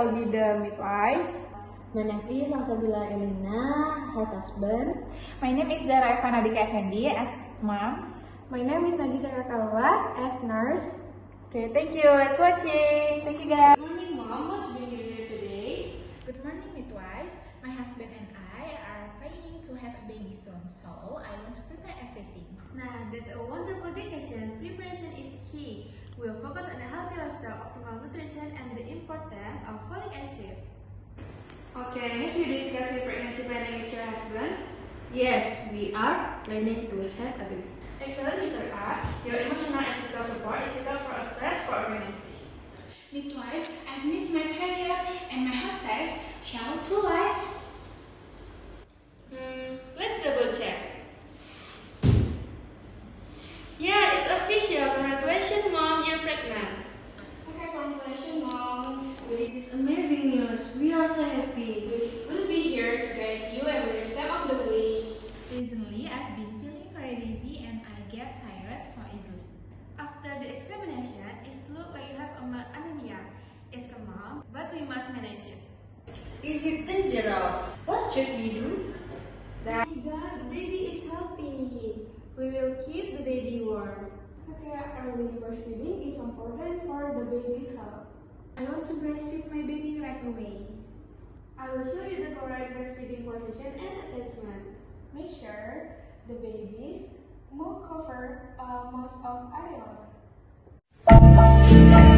I'll be the midwife. My name is Salsabila Elina, as husband. My name is Zara Evanadika Effendi as mom. My name is Najisa Kalwa as nurse. Okay, thank you. Let's watching. Thank you guys. Good morning, Mom. What's bringing you here today? Good morning, midwife. My husband and I are planning to have a baby soon, so I want to prepare everything. Nah, that's a wonderful dedication. Preparation is key. We'll focus on a healthy lifestyle, optimal nutrition, and the importance of folic acid. Okay, have you discussed your pregnancy planning with your husband? Yes, we are planning to have a baby. Excellent, Mr. R. Your emotional and physical support is vital for a stress-free pregnancy. Midwife, I've missed my period and my health test. Shall we do lights? Let's double check. Yeah, it's official. Congratulations, Mom. You're pregnant. Okay, congratulations, Mom. This is amazing news. We are so happy. We'll be here to guide you every step of the way. Recently, I've been feeling very dizzy and I get tired so easily. After the examination, it looks like you have anemia. It's common, but we must manage it. Is it dangerous? What should we do? Tiga, the baby is healthy. We will keep the baby warm. Okay, early breastfeeding is important for the baby's health. I want to breastfeed my baby right away. I will show you the correct breastfeeding position and attachment. Make sure the baby's mouth cover most of area.